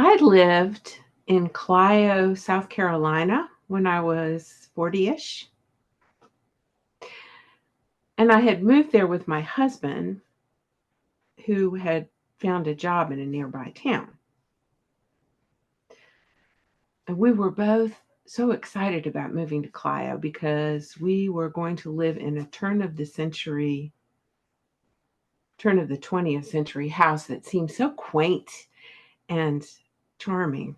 I lived in Clio, South Carolina when I was 40-ish, and I had moved there with my husband who had found a job in a nearby town. And we were both so excited about moving to Clio because we were going to live in a turn of the 20th century house that seemed so quaint and charming.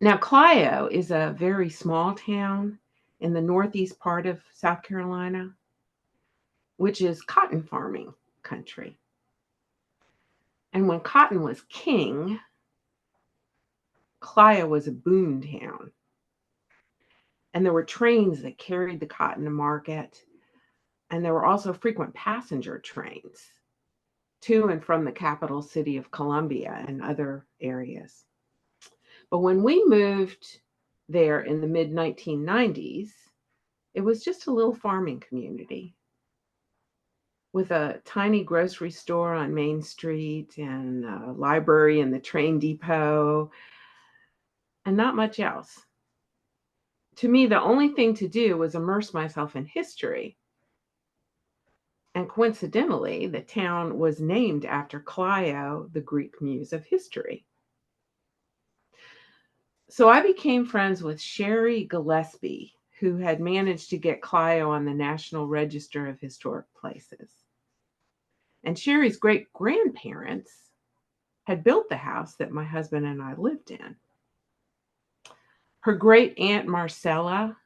Now, Clio is a very small town in the northeast part of South Carolina, which is cotton farming country. And when cotton was king, Clio was a boom town. And there were trains that carried the cotton to market. And there were also frequent passenger trains to and from the capital city of Columbia and other areas. But when we moved there in the mid 1990s, it was just a little farming community with a tiny grocery store on Main Street and a library in the train depot and not much else. To me, the only thing to do was immerse myself in history. And coincidentally, the town was named after Clio, the Greek muse of history. So I became friends with Sherry Gillespie, who had managed to get Clio on the National Register of Historic Places. And Sherry's great grandparents had built the house that my husband and I lived in. Her great aunt Marcella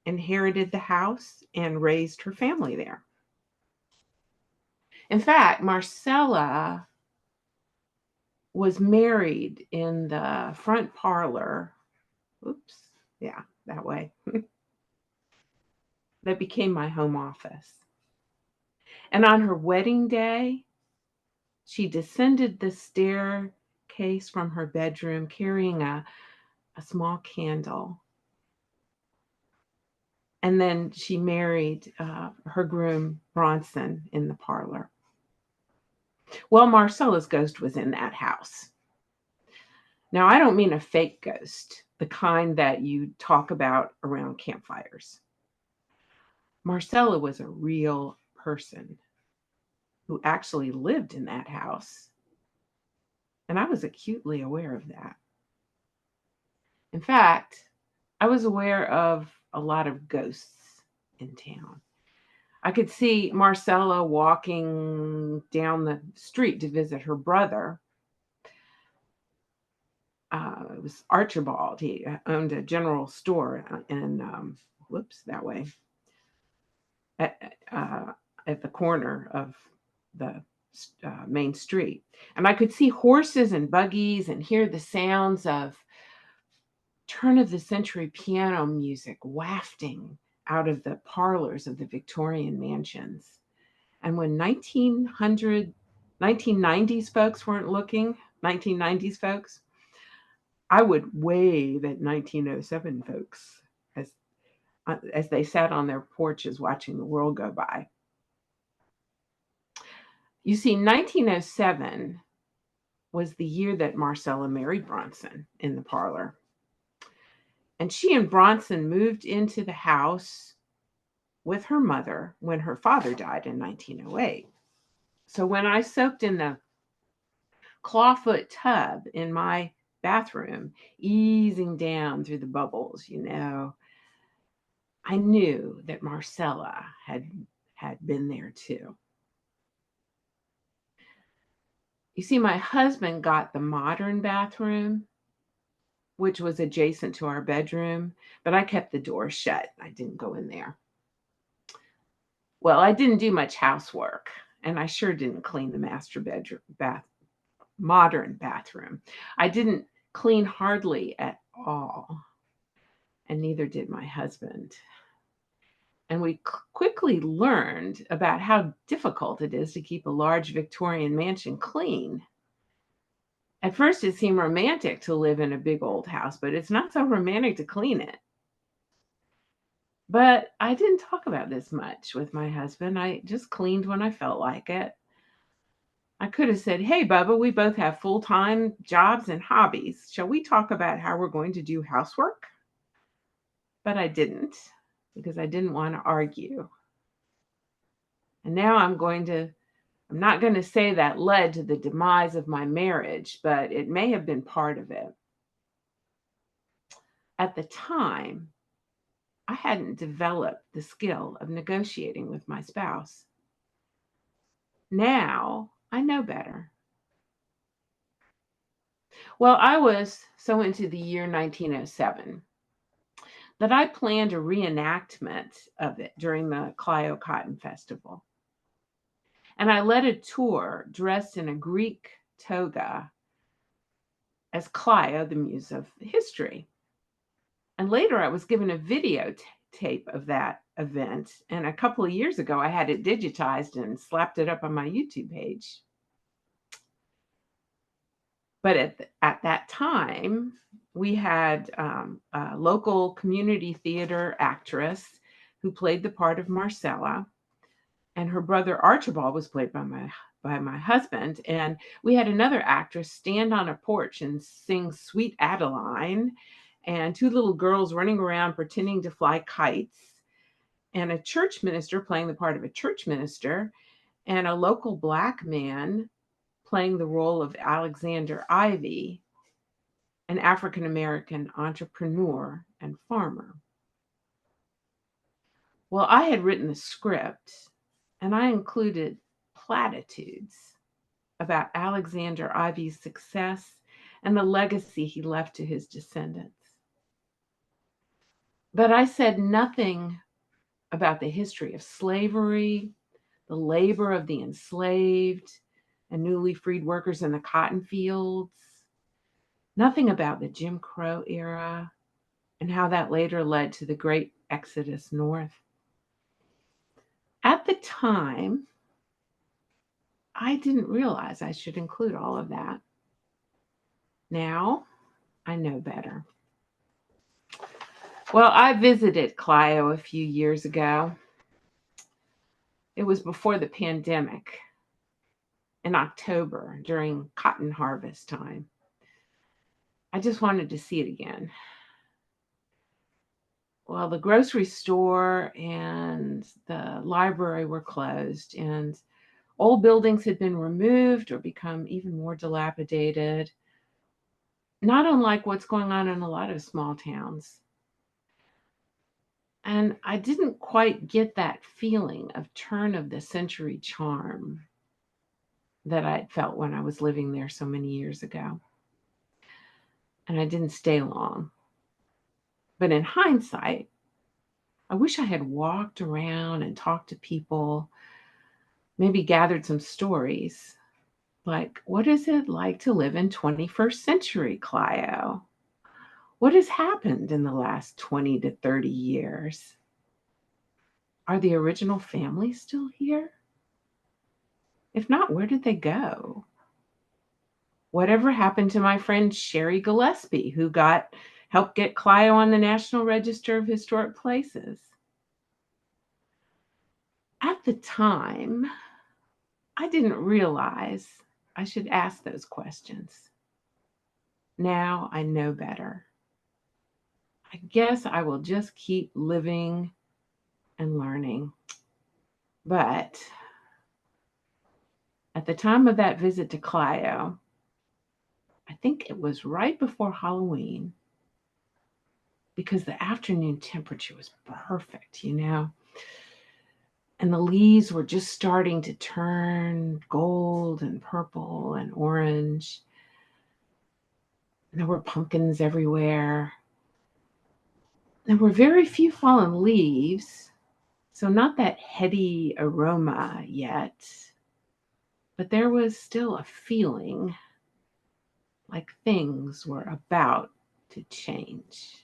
inherited the house and raised her family there. In fact, Marcella was married in the front parlor. Oops, yeah, that way. That became my home office. And on her wedding day, she descended the staircase from her bedroom carrying a small candle. And then she married her groom, Bronson, in the parlor. Well, Marcella's ghost was in that house. Now, I don't mean a fake ghost, the kind that you talk about around campfires. Marcella was a real person who actually lived in that house. And I was acutely aware of that. In fact, I was aware of a lot of ghosts in town. I could see Marcella walking down the street to visit her brother. It was Archibald. He owned a general store in, that way, at the corner of the main street. And I could see horses and buggies and hear the sounds of turn of the century piano music wafting out of the parlors of the Victorian mansions. And when 1990s folks weren't looking, 1990s folks, I would wave at 1907 folks as they sat on their porches watching the world go by. You see, 1907 was the year that Marcella married Bronson in the parlor. And she and Bronson moved into the house with her mother when her father died in 1908. So when I soaked in the clawfoot tub in my bathroom, easing down through the bubbles, I knew that Marcella had been there too. You see, my husband got the modern bathroom, which was adjacent to our bedroom, but I kept the door shut. I didn't go in there. Well, I didn't do much housework, and I sure didn't clean the master bedroom, modern bathroom. I didn't clean hardly at all, and neither did my husband. And we quickly learned about how difficult it is to keep a large Victorian mansion clean. At first, it seemed romantic to live in a big old house, but it's not so romantic to clean it. But I didn't talk about this much with my husband. I just cleaned when I felt like it. I could have said, "Hey, Bubba, we both have full-time jobs and hobbies. Shall we talk about how we're going to do housework?" But I didn't because I didn't want to argue. And now I'm not going to say that led to the demise of my marriage, but it may have been part of it. At the time, I hadn't developed the skill of negotiating with my spouse. Now I know better. Well, I was so into the year 1907 that I planned a reenactment of it during the Clio Cotton Festival. And I led a tour dressed in a Greek toga as Clio, the muse of history. And later I was given a videotape of that event. And a couple of years ago, I had it digitized and slapped it up on my YouTube page. But at that time, we had a local community theater actress who played the part of Marcella, and her brother Archibald was played by my husband. And we had another actress stand on a porch and sing Sweet Adeline, and two little girls running around pretending to fly kites, and a church minister playing the part of a church minister, and a local Black man playing the role of Alexander Ivy, an African American entrepreneur and farmer. Well, I had written the script and I included platitudes about Alexander Ivy's success and the legacy he left to his descendants. But I said nothing about the history of slavery, the labor of the enslaved and newly freed workers in the cotton fields, nothing about the Jim Crow era and how that later led to the great exodus north. At the time, I didn't realize I should include all of that. Now, I know better. Well, I visited Clio a few years ago. It was before the pandemic in October during cotton harvest time. I just wanted to see it again. Well, the grocery store and the library were closed, and old buildings had been removed or become even more dilapidated, not unlike what's going on in a lot of small towns. And I didn't quite get that feeling of turn of the century charm that I'd felt when I was living there so many years ago. And I didn't stay long. But in hindsight, I wish I had walked around and talked to people, maybe gathered some stories. Like, what is it like to live in 21st century Clio? What has happened in the last 20 to 30 years? Are the original families still here? If not, where did they go? Whatever happened to my friend Sherry Gillespie, who helped get Clio on the National Register of Historic Places? At the time, I didn't realize I should ask those questions. Now I know better. I guess I will just keep living and learning. But at the time of that visit to Clio, I think it was right before Halloween, because the afternoon temperature was perfect, and the leaves were just starting to turn gold and purple and orange. And there were pumpkins everywhere. There were very few fallen leaves, so not that heady aroma yet, but there was still a feeling like things were about to change.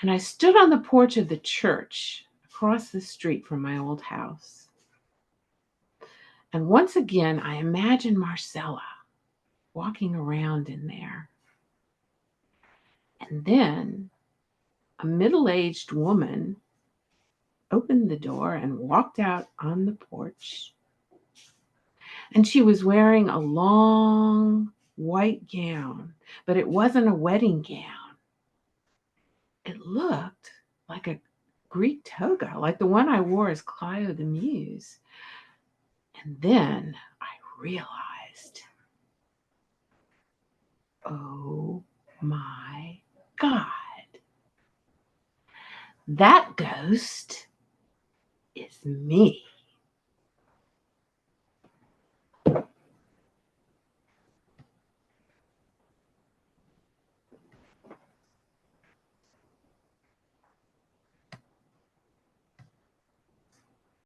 And I stood on the porch of the church across the street from my old house. And once again, I imagined Marcella walking around in there. And then a middle-aged woman opened the door and walked out on the porch. And she was wearing a long white gown, but it wasn't a wedding gown. It looked like a Greek toga, like the one I wore as Clio the Muse. And then I realized, oh my God, that ghost is me.